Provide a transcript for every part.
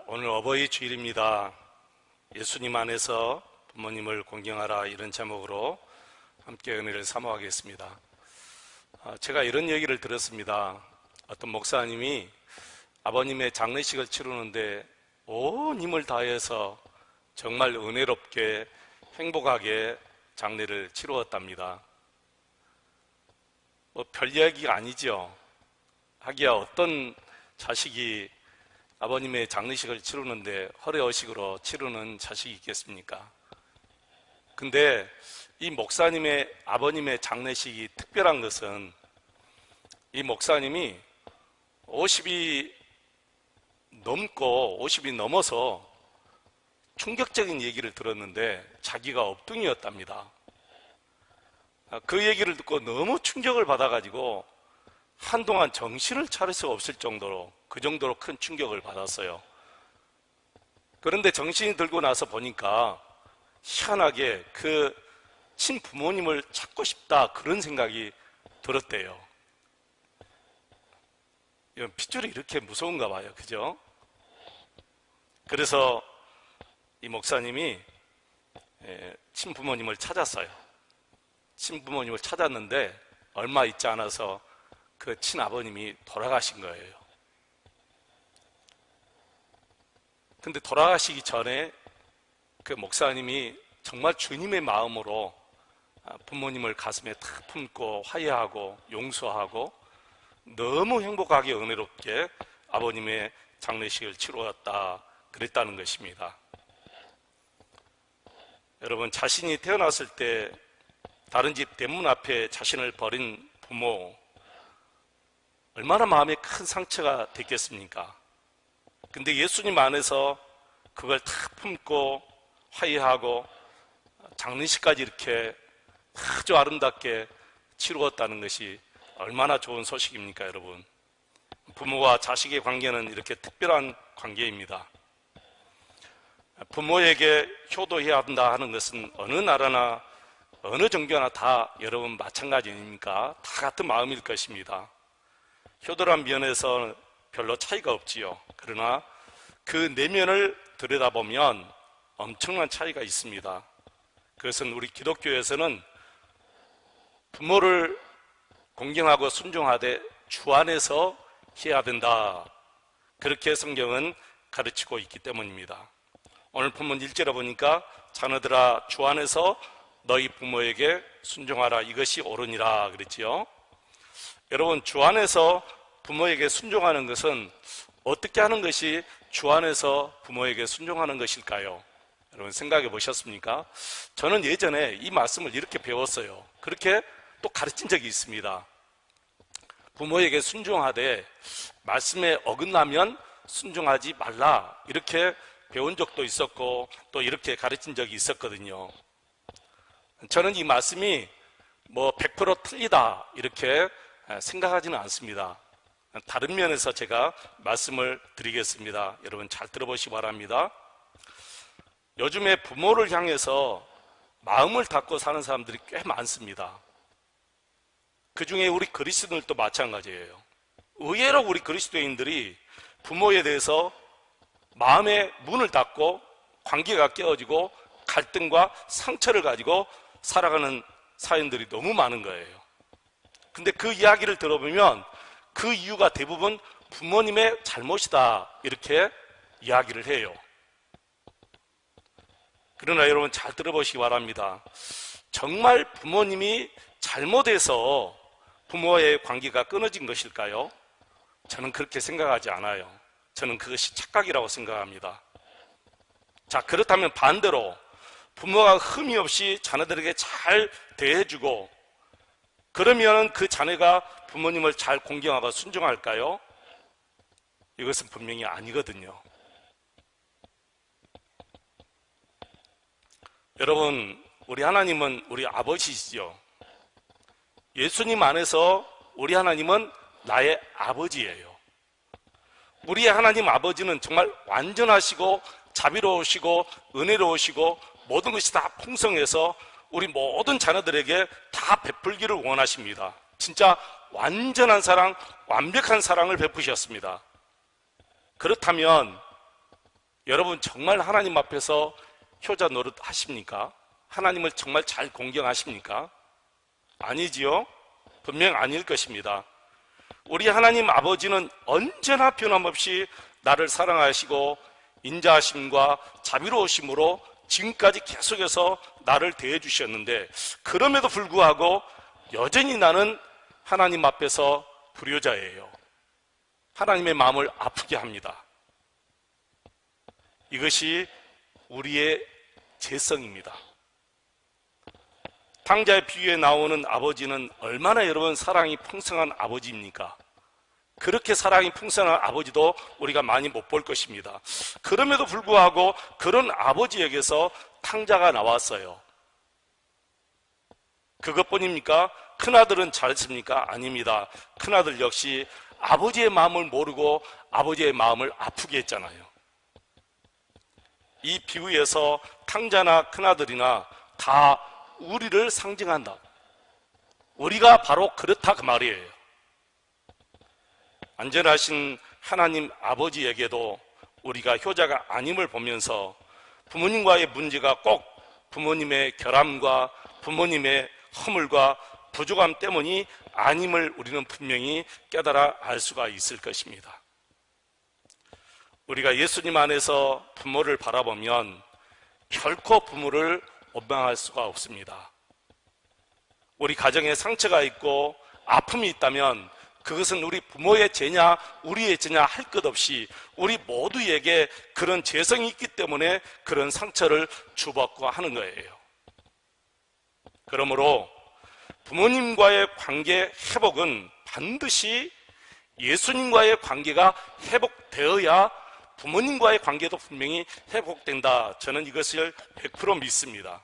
오늘 어버이 주일입니다. 예수님 안에서 부모님을 공경하라, 이런 제목으로 함께 은혜를 사모하겠습니다. 제가 이런 얘기를 들었습니다. 어떤 목사님이 아버님의 장례식을 치르는데 온 힘을 다해서 정말 은혜롭게 행복하게 장례를 치루었답니다. 별 이야기가 아니죠. 하기야 어떤 자식이 아버님의 장례식을 치르는데 허례허식으로 치르는 자식이 있겠습니까? 근데 이 목사님의 아버님의 장례식이 특별한 것은 이 목사님이 50이 넘어서 충격적인 얘기를 들었는데 자기가 엎둥이였답니다. 그 얘기를 듣고 너무 충격을 받아가지고 한동안 정신을 차릴 수가 없을 정도로, 그 정도로 큰 충격을 받았어요. 그런데 정신이 들고 나서 보니까 희한하게 그 친부모님을 찾고 싶다, 그런 생각이 들었대요. 핏줄이 이렇게 무서운가 봐요. 그죠? 그래서 이 목사님이 친부모님을 찾았어요. 친부모님을 찾았는데 얼마 있지 않아서 그 친아버님이 돌아가신 거예요. 근데 돌아가시기 전에 그 목사님이 정말 주님의 마음으로 부모님을 가슴에 탁 품고 화해하고 용서하고 너무 행복하게 은혜롭게 아버님의 장례식을 치루었다, 그랬다는 것입니다. 여러분, 자신이 태어났을 때 다른 집 대문 앞에 자신을 버린 부모, 얼마나 마음에 큰 상처가 됐겠습니까? 근데 예수님 안에서 그걸 다 품고 화해하고 장례식까지 이렇게 아주 아름답게 치루었다는 것이 얼마나 좋은 소식입니까, 여러분? 부모와 자식의 관계는 이렇게 특별한 관계입니다. 부모에게 효도해야 한다 하는 것은 어느 나라나 어느 종교나 다 여러분 마찬가지 아닙니까? 다 같은 마음일 것입니다. 효도란 면에서 별로 차이가 없지요. 그러나 그 내면을 들여다보면 엄청난 차이가 있습니다. 그것은 우리 기독교에서는 부모를 공경하고 순종하되 주 안에서 해야 된다, 그렇게 성경은 가르치고 있기 때문입니다. 오늘 본문 1절에 보니까 자녀들아 주 안에서 너희 부모에게 순종하라, 이것이 옳으니라 그랬지요. 여러분, 주 안에서 부모에게 순종하는 것은 어떻게 하는 것이 주 안에서 부모에게 순종하는 것일까요? 여러분, 생각해 보셨습니까? 저는 예전에 이 말씀을 이렇게 배웠어요. 그렇게 또 가르친 적이 있습니다. 부모에게 순종하되 말씀에 어긋나면 순종하지 말라, 이렇게 배운 적도 있었고 또 이렇게 가르친 적이 있었거든요. 저는 이 말씀이 100% 틀리다 이렇게 생각하지는 않습니다. 다른 면에서 제가 말씀을 드리겠습니다. 여러분 잘 들어보시기 바랍니다. 요즘에 부모를 향해서 마음을 닫고 사는 사람들이 꽤 많습니다. 그 중에 우리 그리스도인들도 마찬가지예요. 의외로 우리 그리스도인들이 부모에 대해서 마음의 문을 닫고 관계가 깨어지고 갈등과 상처를 가지고 살아가는 사연들이 너무 많은 거예요. 근데 그 이야기를 들어보면 그 이유가 대부분 부모님의 잘못이다, 이렇게 이야기를 해요. 그러나 여러분 잘 들어보시기 바랍니다. 정말 부모님이 잘못해서 부모의 관계가 끊어진 것일까요? 저는 그렇게 생각하지 않아요. 저는 그것이 착각이라고 생각합니다. 자, 그렇다면 반대로 부모가 흠이 없이 자녀들에게 잘 대해주고 그러면 그 자녀가 부모님을 잘 공경하고 순종할까요? 이것은 분명히 아니거든요. 여러분, 우리 하나님은 우리 아버지시죠. 예수님 안에서 우리 하나님은 나의 아버지예요. 우리의 하나님 아버지는 정말 완전하시고 자비로우시고 은혜로우시고 모든 것이 다 풍성해서 우리 모든 자녀들에게 다 베풀기를 원하십니다. 진짜 완전한 사랑, 완벽한 사랑을 베푸셨습니다. 그렇다면 여러분 정말 하나님 앞에서 효자 노릇 하십니까? 하나님을 정말 잘 공경하십니까? 아니지요? 분명 아닐 것입니다. 우리 하나님 아버지는 언제나 변함없이 나를 사랑하시고 인자하심과 자비로우심으로 지금까지 계속해서 나를 대해 주셨는데, 그럼에도 불구하고 여전히 나는 하나님 앞에서 불효자예요. 하나님의 마음을 아프게 합니다. 이것이 우리의 죄성입니다. 탕자의 비유에 나오는 아버지는 얼마나 여러분 사랑이 풍성한 아버지입니까? 그렇게 사랑이 풍성한 아버지도 우리가 많이 못 볼 것입니다. 그럼에도 불구하고 그런 아버지에게서 탕자가 나왔어요. 그것뿐입니까? 큰아들은 잘했습니까? 아닙니다. 큰아들 역시 아버지의 마음을 모르고 아버지의 마음을 아프게 했잖아요. 이 비유에서 탕자나 큰아들이나 다 우리를 상징한다. 우리가 바로 그렇다 그 말이에요. 안전하신 하나님 아버지에게도 우리가 효자가 아님을 보면서 부모님과의 문제가 꼭 부모님의 결함과 부모님의 허물과 부족함 때문이 아님을 우리는 분명히 깨달아 알 수가 있을 것입니다. 우리가 예수님 안에서 부모를 바라보면 결코 부모를 원망할 수가 없습니다. 우리 가정에 상처가 있고 아픔이 있다면 그것은 우리 부모의 죄냐 우리의 죄냐 할 것 없이 우리 모두에게 그런 죄성이 있기 때문에 그런 상처를 주받고 하는 거예요. 그러므로 부모님과의 관계 회복은 반드시 예수님과의 관계가 회복되어야 부모님과의 관계도 분명히 회복된다. 저는 이것을 100% 믿습니다.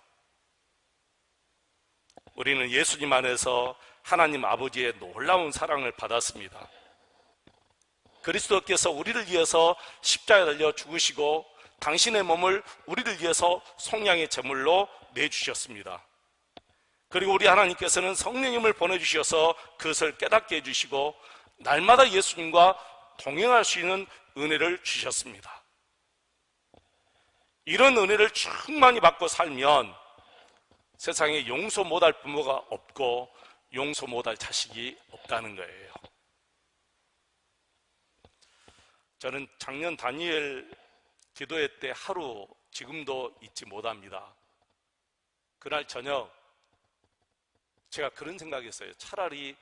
우리는 예수님 안에서 하나님 아버지의 놀라운 사랑을 받았습니다. 그리스도께서 우리를 위해서 십자가에 달려 죽으시고 당신의 몸을 우리를 위해서 속량의 제물로 내주셨습니다. 그리고 우리 하나님께서는 성령님을 보내주셔서 그것을 깨닫게 해주시고 날마다 예수님과 동행할 수 있는 은혜를 주셨습니다. 이런 은혜를 충만히 받고 살면 세상에 용서 못할 부모가 없고 용서 못할 자식이 없다는 거예요. 저는 작년 다니엘 기도회 때 하루 지금도 잊지 못합니다. 그날 저녁 제가 그런 생각했어요. 차라리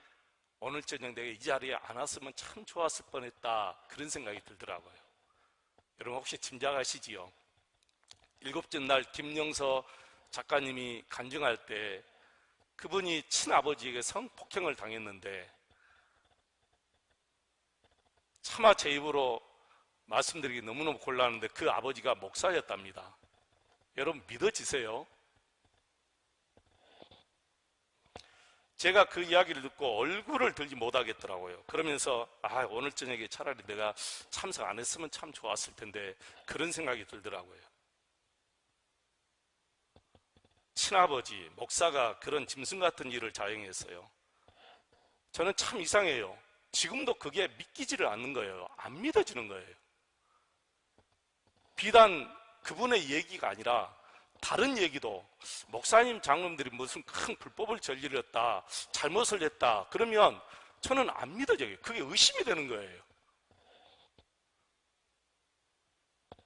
오늘 저녁 내가 이 자리에 안 왔으면 참 좋았을 뻔했다, 그런 생각이 들더라고요. 여러분 혹시 짐작하시지요? 일곱째 날 김영서 작가님이 간증할 때 그분이 친아버지에게 성폭행을 당했는데 차마 제 입으로 말씀드리기 너무너무 곤란한데 그 아버지가 목사였답니다. 여러분 믿어지세요? 제가 그 이야기를 듣고 얼굴을 들지 못하겠더라고요. 그러면서 오늘 저녁에 차라리 내가 참석 안 했으면 참 좋았을 텐데 그런 생각이 들더라고요. 친아버지, 목사가 그런 짐승 같은 일을 자행했어요. 저는 참 이상해요. 지금도 그게 믿기지를 않는 거예요. 안 믿어지는 거예요. 비단 그분의 얘기가 아니라 다른 얘기도, 목사님 장로님들이 무슨 큰 불법을 저질렀다, 잘못을 했다 그러면 저는 안 믿어져요. 그게 의심이 되는 거예요.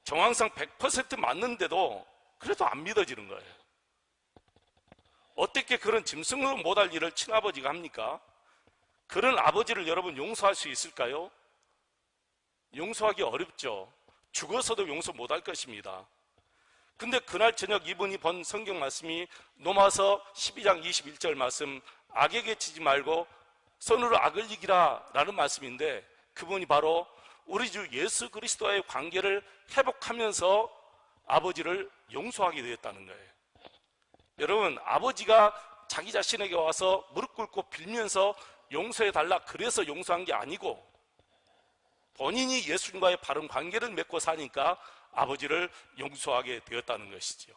정황상 100% 맞는데도 그래도 안 믿어지는 거예요. 어떻게 그런 짐승으로 못할 일을 친아버지가 합니까? 그런 아버지를 여러분 용서할 수 있을까요? 용서하기 어렵죠. 죽어서도 용서 못할 것입니다. 근데 그날 저녁 이분이 본 성경 말씀이 로마서 12장 21절 말씀, 악에게 치지 말고 선으로 악을 이기라 라는 말씀인데, 그분이 바로 우리 주 예수 그리스도와의 관계를 회복하면서 아버지를 용서하게 되었다는 거예요. 여러분, 아버지가 자기 자신에게 와서 무릎 꿇고 빌면서 용서해 달라 그래서 용서한 게 아니고 본인이 예수님과의 바른 관계를 맺고 사니까 아버지를 용서하게 되었다는 것이지요.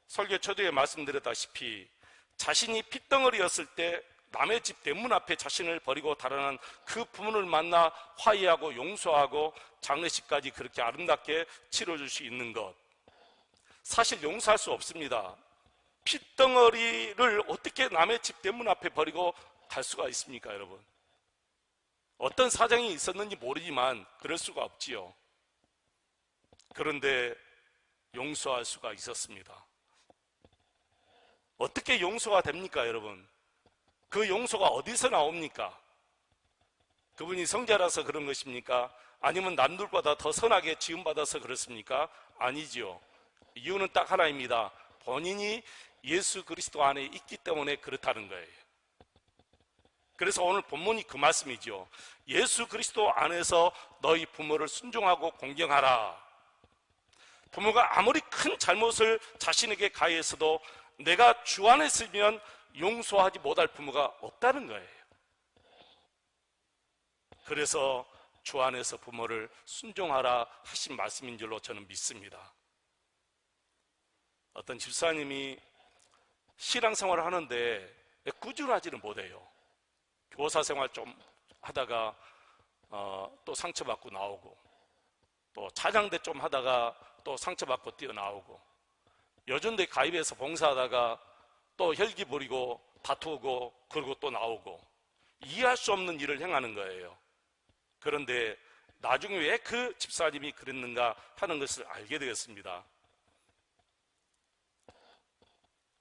설교 초두에 말씀드렸다시피 자신이 핏덩어리였을 때 남의 집 대문 앞에 자신을 버리고 달아난 그 부모를 만나 화해하고 용서하고 장례식까지 그렇게 아름답게 치러줄 수 있는 것, 사실 용서할 수 없습니다. 핏덩어리를 어떻게 남의 집 대문 앞에 버리고 갈 수가 있습니까, 여러분? 어떤 사정이 있었는지 모르지만 그럴 수가 없지요. 그런데 용서할 수가 있었습니다. 어떻게 용서가 됩니까, 여러분? 그 용서가 어디서 나옵니까? 그분이 성자라서 그런 것입니까? 아니면 남들보다 더 선하게 지음받아서 그렇습니까? 아니지요. 이유는 딱 하나입니다. 본인이 예수 그리스도 안에 있기 때문에 그렇다는 거예요. 그래서 오늘 본문이 그 말씀이죠. 예수 그리스도 안에서 너희 부모를 순종하고 공경하라. 부모가 아무리 큰 잘못을 자신에게 가해했어도 내가 주 안에 있으면 용서하지 못할 부모가 없다는 거예요. 그래서 주 안에서 부모를 순종하라 하신 말씀인 줄로 저는 믿습니다. 어떤 집사님이 신앙생활을 하는데 꾸준하지는 못해요. 교사 생활 좀 하다가 또 상처받고 나오고, 또 찬양대 좀 하다가 또 상처받고 뛰어나오고, 여전대 가입해서 봉사하다가 또 혈기 부리고 다투고 그러고 또 나오고, 이해할 수 없는 일을 행하는 거예요. 그런데 나중에 왜 그 집사님이 그랬는가 하는 것을 알게 되었습니다.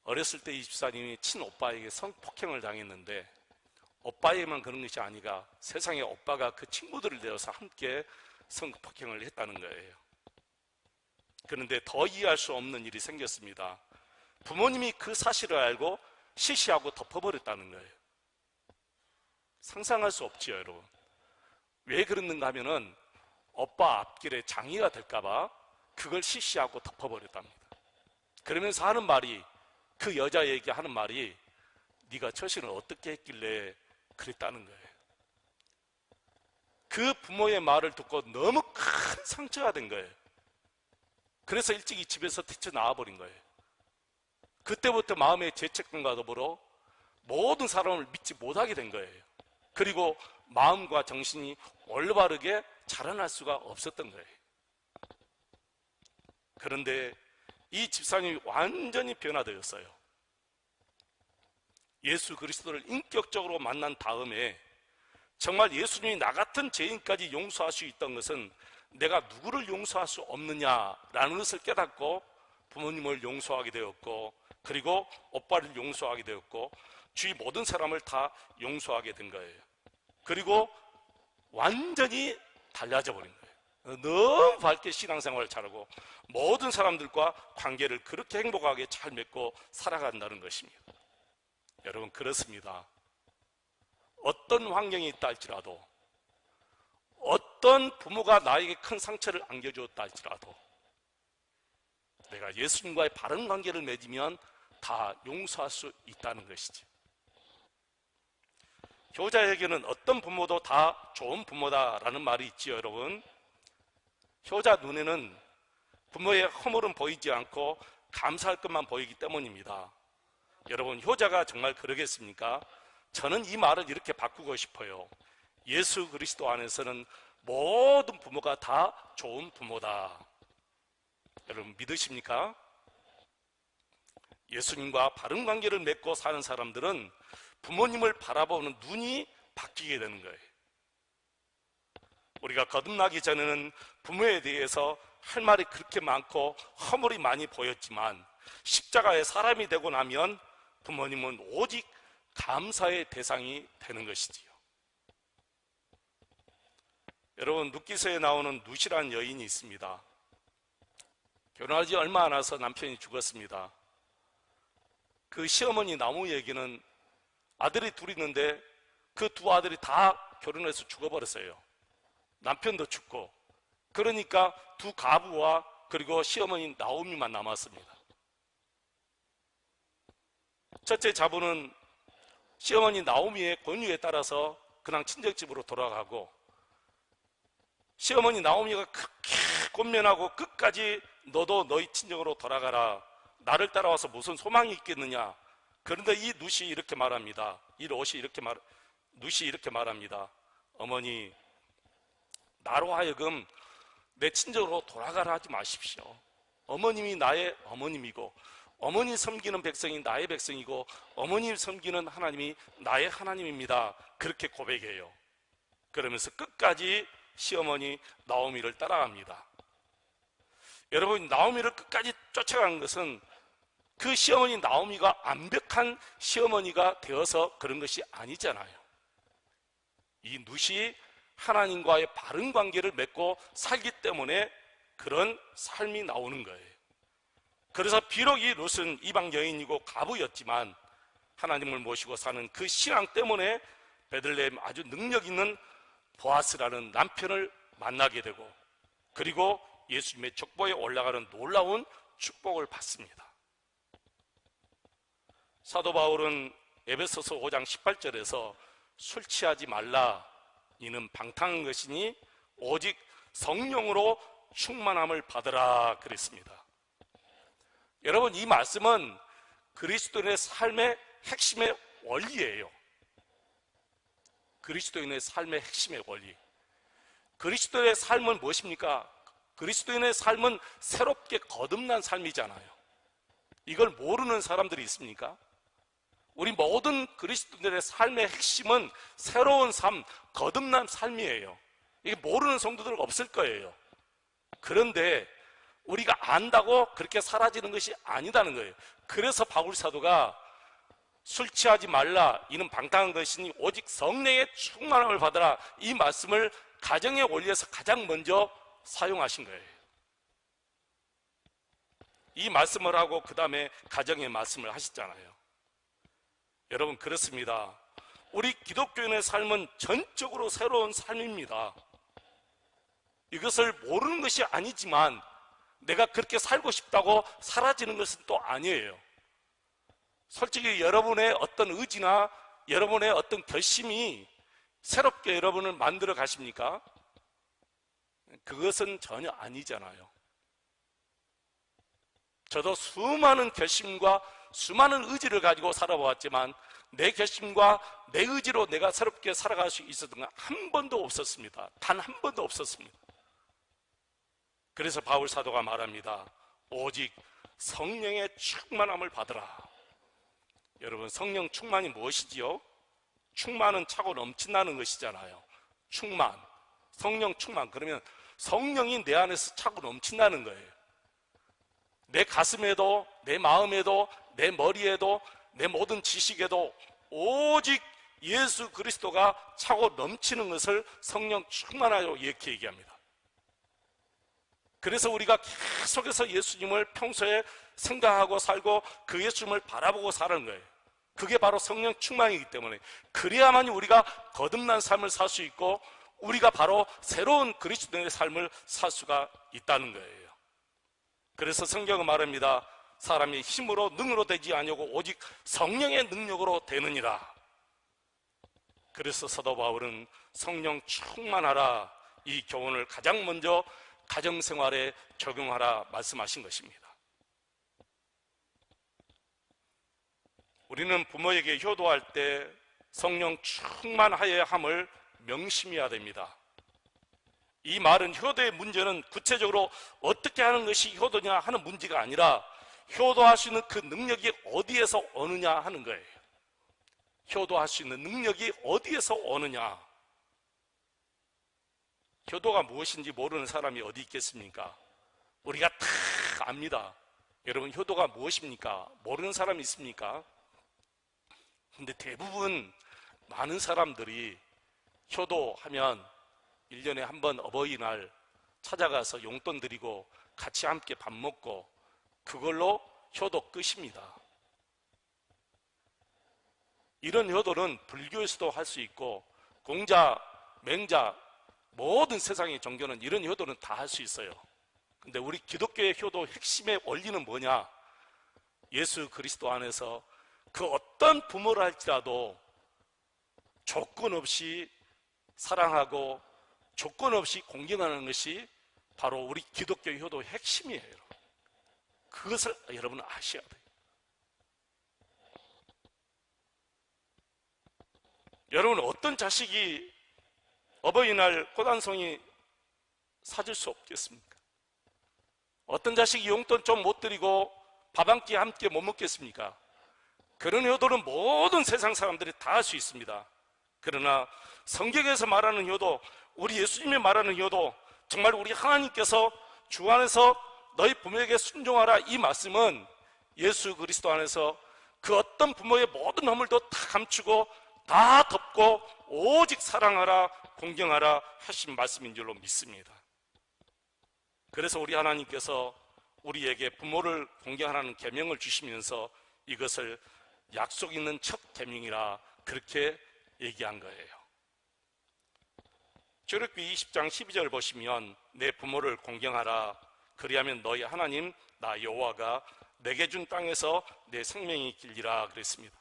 어렸을 때 이 집사님이 친오빠에게 성폭행을 당했는데, 오빠에게만 그런 것이 아니라 세상에 오빠가 그 친구들을 데려서 함께 성폭행을 했다는 거예요. 그런데 더 이해할 수 없는 일이 생겼습니다. 부모님이 그 사실을 알고 시시하고 덮어버렸다는 거예요. 상상할 수 없지요, 여러분. 왜 그랬는가 하면은 오빠 앞길에 장애가 될까봐 그걸 시시하고 덮어버렸답니다. 그러면서 하는 말이, 그 여자에게 하는 말이, 네가 처신을 어떻게 했길래 그랬다는 거예요. 그 부모의 말을 듣고 너무 큰 상처가 된 거예요. 그래서 일찍이 집에서 뛰쳐나와 버린 거예요. 그때부터 마음의 죄책감과 더불어 모든 사람을 믿지 못하게 된 거예요. 그리고 마음과 정신이 올바르게 자라날 수가 없었던 거예요. 그런데 이 집사님이 완전히 변화되었어요. 예수 그리스도를 인격적으로 만난 다음에 정말 예수님이 나 같은 죄인까지 용서할 수 있던 것은 내가 누구를 용서할 수 없느냐라는 것을 깨닫고 부모님을 용서하게 되었고, 그리고 오빠를 용서하게 되었고, 주위 모든 사람을 다 용서하게 된 거예요. 그리고 완전히 달라져 버린 거예요. 너무 밝게 신앙생활을 잘하고 모든 사람들과 관계를 그렇게 행복하게 잘 맺고 살아간다는 것입니다. 여러분, 그렇습니다. 어떤 환경이 있다 할지라도, 어떤 부모가 나에게 큰 상처를 안겨주었다 할지라도 내가 예수님과의 바른 관계를 맺으면 다 용서할 수 있다는 것이지. 효자에게는 어떤 부모도 다 좋은 부모다라는 말이 있지요, 여러분. 효자 눈에는 부모의 허물은 보이지 않고 감사할 것만 보이기 때문입니다. 여러분, 효자가 정말 그러겠습니까? 저는 이 말을 이렇게 바꾸고 싶어요. 예수 그리스도 안에서는 모든 부모가 다 좋은 부모다. 여러분, 믿으십니까? 예수님과 바른 관계를 맺고 사는 사람들은 부모님을 바라보는 눈이 바뀌게 되는 거예요. 우리가 거듭나기 전에는 부모에 대해서 할 말이 그렇게 많고 허물이 많이 보였지만, 십자가에 사람이 되고 나면 부모님은 오직 감사의 대상이 되는 것이지요. 여러분, 룻기서에 나오는 룻이라는 여인이 있습니다. 결혼하지 얼마 안 나서 남편이 죽었습니다. 그 시어머니 나무에게는 아들이 둘 있는데 그 두 아들이 다 결혼해서 죽어버렸어요. 남편도 죽고. 그러니까 두 가부와 그리고 시어머니 나오미만 남았습니다. 첫째 자부는 시어머니 나오미의 권유에 따라서 그냥 친정집으로 돌아가고, 시어머니 나오미가 그렇게 권면하고 끝까지 너도 너희 친정으로 돌아가라, 나를 따라와서 무슨 소망이 있겠느냐, 그런데 이 룻이 이렇게 말합니다. 이 롯이 룻이 이렇게 말합니다. 어머니, 나로 하여금 내 친정으로 돌아가라 하지 마십시오. 어머님이 나의 어머님이고, 어머니 섬기는 백성이 나의 백성이고, 어머님 섬기는 하나님이 나의 하나님입니다. 그렇게 고백해요. 그러면서 끝까지 시어머니 나오미를 따라갑니다. 여러분, 나오미를 끝까지 쫓아간 것은 그 시어머니 나오미가 완벽한 시어머니가 되어서 그런 것이 아니잖아요. 이 룻이 하나님과의 바른 관계를 맺고 살기 때문에 그런 삶이 나오는 거예요. 그래서 비록 이 룻은 이방 여인이고 과부였지만 하나님을 모시고 사는 그 신앙 때문에 베들레헴 아주 능력 있는 보아스라는 남편을 만나게 되고, 그리고 예수님의 족보에 올라가는 놀라운 축복을 받습니다. 사도 바울은 에베소서 5장 18절에서 술 취하지 말라, 이는 방탕한 것이니 오직 성령으로 충만함을 받으라 그랬습니다. 여러분, 이 말씀은 그리스도인의 삶의 핵심의 원리예요. 그리스도인의 삶의 핵심의 원리. 그리스도의 삶은 무엇입니까? 그리스도인의 삶은 새롭게 거듭난 삶이잖아요. 이걸 모르는 사람들이 있습니까? 우리 모든 그리스도인의 삶의 핵심은 새로운 삶, 거듭난 삶이에요. 이게 모르는 성도들 없을 거예요. 그런데 우리가 안다고 그렇게 사라지는 것이 아니다는 거예요. 그래서 바울 사도가 술 취하지 말라, 이는 방탕한 것이니 오직 성령의 충만함을 받아라, 이 말씀을 가정의 원리에서 가장 먼저 사용하신 거예요. 이 말씀을 하고 그 다음에 가정의 말씀을 하셨잖아요. 여러분, 그렇습니다. 우리 기독교인의 삶은 전적으로 새로운 삶입니다. 이것을 모르는 것이 아니지만 내가 그렇게 살고 싶다고 사라지는 것은 또 아니에요. 솔직히 여러분의 어떤 의지나 여러분의 어떤 결심이 새롭게 여러분을 만들어 가십니까? 그것은 전혀 아니잖아요. 저도 수많은 결심과 수많은 의지를 가지고 살아보았지만 내 결심과 내 의지로 내가 새롭게 살아갈 수 있었던 건 한 번도 없었습니다. 단 한 번도 없었습니다. 그래서 바울 사도가 말합니다. 오직 성령의 충만함을 받으라. 여러분, 성령 충만이 무엇이지요? 충만은 차고 넘친다는 것이잖아요. 충만, 성령 충만. 그러면 성령이 내 안에서 차고 넘친다는 거예요. 내 가슴에도, 내 마음에도, 내 머리에도, 내 모든 지식에도 오직 예수 그리스도가 차고 넘치는 것을 성령 충만하다고 이렇게 얘기합니다. 그래서 우리가 계속해서 예수님을 평소에 생각하고 살고 그 예수님을 바라보고 사는 거예요. 그게 바로 성령 충만이기 때문에, 그래야만 우리가 거듭난 삶을 살 수 있고 우리가 바로 새로운 그리스도인의 삶을 살 수가 있다는 거예요. 그래서 성경은 말합니다. 사람이 힘으로 능으로 되지 아니하고 오직 성령의 능력으로 되느니라. 그래서 사도 바울은 성령 충만하라, 이 교훈을 가장 먼저 가정생활에 적용하라 말씀하신 것입니다. 우리는 부모에게 효도할 때 성령 충만하여야 함을 명심해야 됩니다. 이 말은 효도의 문제는 구체적으로 어떻게 하는 것이 효도냐 하는 문제가 아니라 효도할 수 있는 그 능력이 어디에서 오느냐 하는 거예요. 효도할 수 있는 능력이 어디에서 오느냐. 효도가 무엇인지 모르는 사람이 어디 있겠습니까? 우리가 다 압니다. 여러분, 효도가 무엇입니까? 모르는 사람이 있습니까? 근데 대부분 많은 사람들이 효도하면 1년에 한 번 어버이날 찾아가서 용돈 드리고 같이 함께 밥 먹고 그걸로 효도 끝입니다. 이런 효도는 불교에서도 할 수 있고 공자, 맹자, 모든 세상의 종교는 이런 효도는 다 할 수 있어요. 근데 우리 기독교의 효도 핵심의 원리는 뭐냐? 예수 그리스도 안에서 그 어떤 부모를 할지라도 조건 없이 사랑하고 조건 없이 공경하는 것이 바로 우리 기독교의 효도의 핵심이에요. 그것을 여러분은 아셔야 돼요. 여러분, 어떤 자식이 어버이날 꽃한송이 사줄 수 없겠습니까? 어떤 자식이 용돈 좀 못 드리고 밥 한 끼 함께 못 먹겠습니까? 그런 효도는 모든 세상 사람들이 다 할 수 있습니다. 그러나 성경에서 말하는 효도, 우리 예수님이 말하는 효도, 정말 우리 하나님께서 주 안에서 너희 부모에게 순종하라, 이 말씀은 예수 그리스도 안에서 그 어떤 부모의 모든 허물도 다 감추고 다 덮고 오직 사랑하라, 공경하라 하신 말씀인 줄로 믿습니다. 그래서 우리 하나님께서 우리에게 부모를 공경하라는 계명을 주시면서 이것을 약속 있는 첫 계명이라 그렇게 얘기한 거예요. 출애굽기 20장 12절 보시면 내 부모를 공경하라, 그리하면 너희 하나님 나 여호와가 내게 준 땅에서 내 생명이 있으리라 그랬습니다.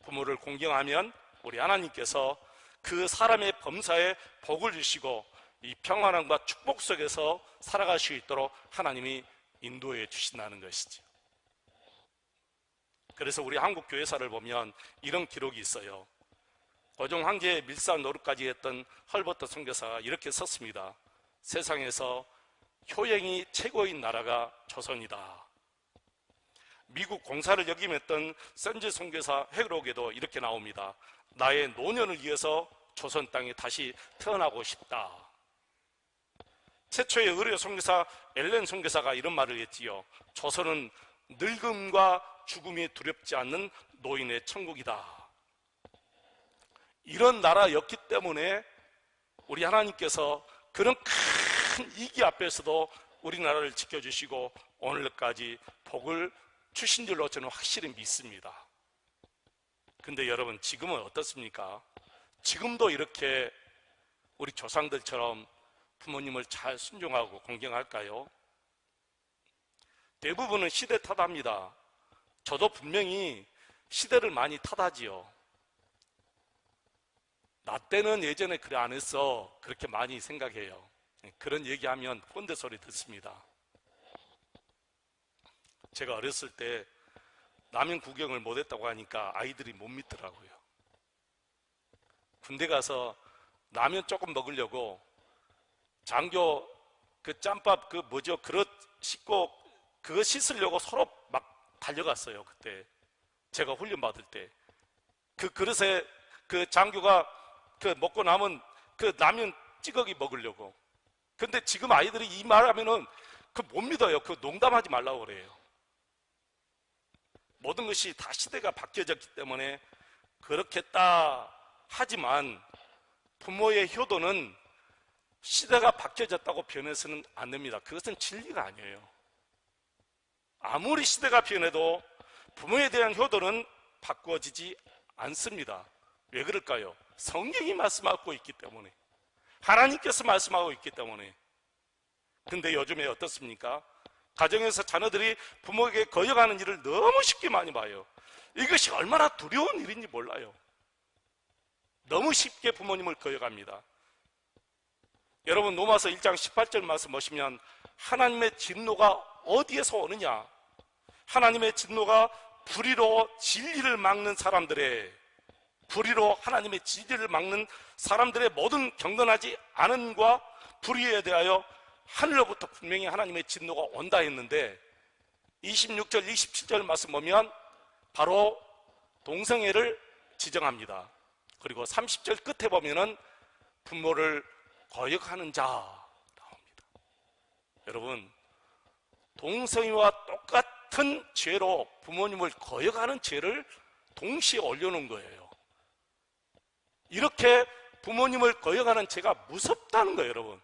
부모를 공경하면 우리 하나님께서 그 사람의 범사에 복을 주시고 이 평안함과 축복 속에서 살아갈 수 있도록 하나님이 인도해 주신다는 것이죠. 그래서 우리 한국 교회사를 보면 이런 기록이 있어요. 고종 황제의 밀사 노릇까지 했던 헐버트 선교사가 이렇게 썼습니다. 세상에서 효행이 최고인 나라가 조선이다. 미국 공사를 역임했던 샌즈 선교사 헤그록에도 이렇게 나옵니다. 나의 노년을 위해서 조선 땅에 다시 태어나고 싶다. 최초의 의료 선교사 엘렌 선교사가 이런 말을 했지요. 조선은 늙음과 죽음이 두렵지 않는 노인의 천국이다. 이런 나라였기 때문에 우리 하나님께서 그런 큰 위기 앞에서도 우리나라를 지켜주시고 오늘까지 복을 주신 줄로 저는 확실히 믿습니다. 근데 여러분, 지금은 어떻습니까? 지금도 이렇게 우리 조상들처럼 부모님을 잘 순종하고 공경할까요? 대부분은 시대 탓합니다. 저도 분명히 시대를 많이 탓하지요. 나 때는 예전에 그래 안 했어, 그렇게 많이 생각해요. 그런 얘기하면 꼰대 소리 듣습니다. 제가 어렸을 때 라면 구경을 못했다고 하니까 아이들이 못 믿더라고요. 군대 가서 라면 조금 먹으려고 장교 그 짬밥 그릇 씻고 그거 씻으려고 서로 막 달려갔어요. 그때 제가 훈련 받을 때 그 그릇에 그 장교가 그 먹고 남은 그 라면 찌꺼기 먹으려고. 근데 지금 아이들이 이 말하면은 그 못 믿어요. 그 농담하지 말라고 그래요. 모든 것이 다 시대가 바뀌어졌기 때문에 그렇겠다 하지만 부모의 효도는 시대가 바뀌어졌다고 변해서는 안 됩니다. 그것은 진리가 아니에요. 아무리 시대가 변해도 부모에 대한 효도는 바꾸어지지 않습니다. 왜 그럴까요? 성경이 말씀하고 있기 때문에, 하나님께서 말씀하고 있기 때문에. 근데 요즘에 어떻습니까? 가정에서 자녀들이 부모에게 거역하는 일을 너무 쉽게 많이 봐요. 이것이 얼마나 두려운 일인지 몰라요. 너무 쉽게 부모님을 거역합니다. 여러분, 로마서 1장 18절 말씀 보시면 하나님의 진노가 어디에서 오느냐? 하나님의 진노가 불의로 진리를 막는 사람들의, 불의로 하나님의 진리를 막는 사람들의 모든 경건하지 않음과 불의에 대하여 하늘로부터 분명히 하나님의 진노가 온다 했는데 26절 27절 말씀 보면 바로 동성애를 지정합니다. 그리고 30절 끝에 보면은 부모를 거역하는 자 나옵니다. 여러분, 동성애와 똑같은 죄로 부모님을 거역하는 죄를 동시에 올려놓은 거예요. 이렇게 부모님을 거역하는 죄가 무섭다는 거예요.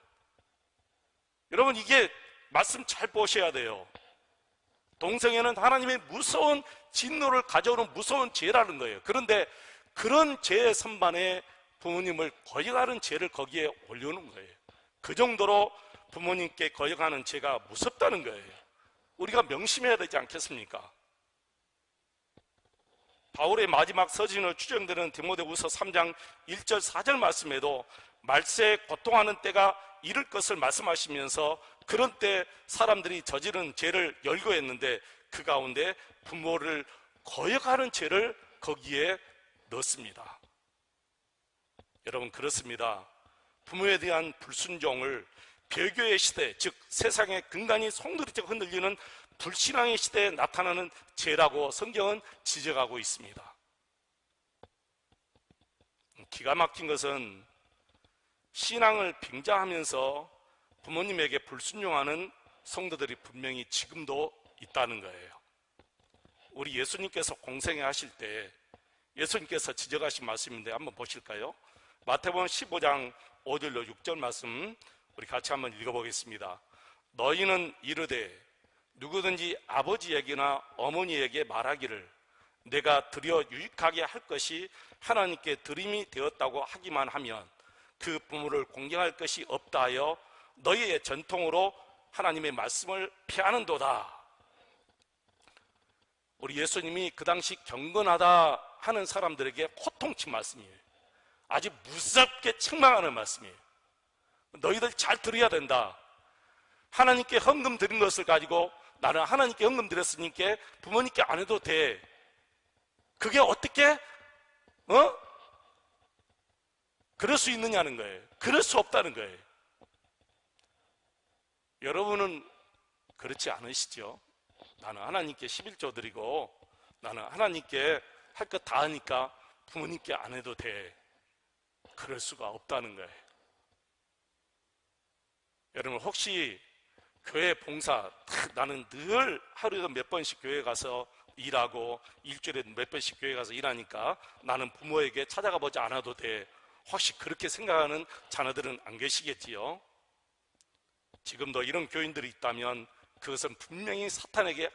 여러분, 이게 말씀 잘 보셔야 돼요. 동성애는 하나님의 무서운 진노를 가져오는 무서운 죄라는 거예요. 그런데 그런 죄의 선반에 부모님을 거역하는 죄를 거기에 올려놓은 거예요. 그 정도로 부모님께 거역하는 죄가 무섭다는 거예요. 우리가 명심해야 되지 않겠습니까? 바울의 마지막 서신으로 추정되는 디모데후서 3장 1절 4절 말씀에도 말세에 고통하는 때가 이를 것을 말씀하시면서 그런 때 사람들이 저지른 죄를 열거했는데 그 가운데 부모를 거역하는 죄를 거기에 넣습니다. 여러분, 그렇습니다. 부모에 대한 불순종을 배교의 시대, 즉 세상의 근간이 송두리째 흔들리는 불신앙의 시대에 나타나는 죄라고 성경은 지적하고 있습니다. 기가 막힌 것은 신앙을 빙자하면서 부모님에게 불순종하는 성도들이 분명히 지금도 있다는 거예요. 우리 예수님께서 공생애 하실 때 예수님께서 지적하신 말씀인데 한번 보실까요? 마태복음 15장 5절로 6절 말씀 우리 같이 한번 읽어보겠습니다. 너희는 이르되 누구든지 아버지에게나 어머니에게 말하기를 내가 드려 유익하게 할 것이 하나님께 드림이 되었다고 하기만 하면 그 부모를 공경할 것이 없다 하여 너희의 전통으로 하나님의 말씀을 피하는도다. 우리 예수님이 그 당시 경건하다 하는 사람들에게 호통친 말씀이에요. 아주 무섭게 책망하는 말씀이에요. 너희들 잘 들어야 된다. 하나님께 헌금 드린 것을 가지고 나는 하나님께 헌금 드렸으니까 부모님께 안 해도 돼. 그게 어떻게 그럴 수 있느냐는 거예요. 그럴 수 없다는 거예요. 여러분은 그렇지 않으시죠? 나는 하나님께 11조 드리고 나는 하나님께 할 것 다 하니까 부모님께 안 해도 돼. 그럴 수가 없다는 거예요. 여러분, 혹시 교회 봉사, 나는 늘 하루에도 몇 번씩 교회 가서 일하고 일주일에 몇 번씩 교회 가서 일하니까 나는 부모에게 찾아가 보지 않아도 돼. 혹시 그렇게 생각하는 자녀들은 안 계시겠지요? 지금도 이런 교인들이 있다면 그것은 분명히 사탄에게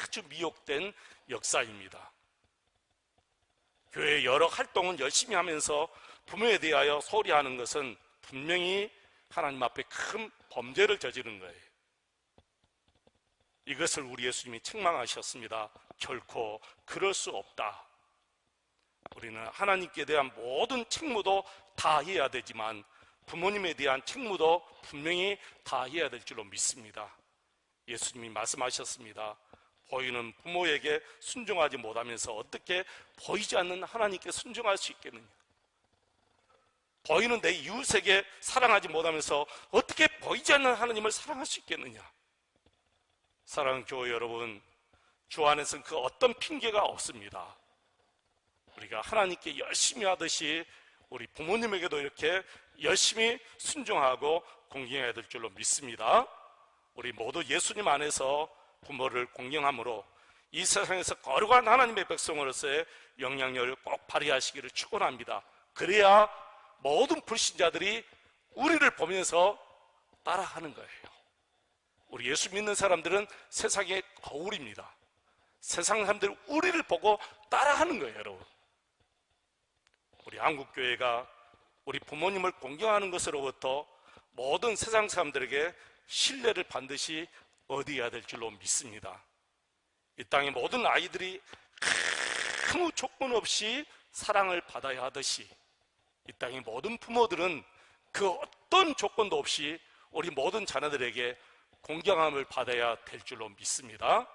아주 미혹된 역사입니다. 교회의 여러 활동은 열심히 하면서 부모에 대하여 소홀히 하는 것은 분명히 하나님 앞에 큰 범죄를 저지른 거예요. 이것을 우리 예수님이 책망하셨습니다. 결코 그럴 수 없다. 우리는 하나님께 대한 모든 책무도 다 해야 되지만 부모님에 대한 책무도 분명히 다 해야 될 줄로 믿습니다. 예수님이 말씀하셨습니다. 보이는 부모에게 순종하지 못하면서 어떻게 보이지 않는 하나님께 순종할 수 있겠느냐? 보이는 내 이웃에게 사랑하지 못하면서 어떻게 보이지 않는 하나님을 사랑할 수 있겠느냐? 사랑하는 교회 여러분, 주 안에서는 그 어떤 핑계가 없습니다. 우리가 하나님께 열심히 하듯이 우리 부모님에게도 이렇게 열심히 순종하고 공경해야 될 줄로 믿습니다. 우리 모두 예수님 안에서 부모를 공경함으로 이 세상에서 거룩한 하나님의 백성으로서의 영향력을 꼭 발휘하시기를 축원합니다. 그래야 모든 불신자들이 우리를 보면서 따라하는 거예요. 우리 예수 믿는 사람들은 세상의 거울입니다. 세상 사람들은 우리를 보고 따라하는 거예요, 여러분. 우리 한국교회가 우리 부모님을 공경하는 것으로부터 모든 세상 사람들에게 신뢰를 반드시 얻어야 될 줄로 믿습니다. 이 땅의 모든 아이들이 아무 조건 없이 사랑을 받아야 하듯이 이 땅의 모든 부모들은 그 어떤 조건도 없이 우리 모든 자녀들에게 공경함을 받아야 될 줄로 믿습니다.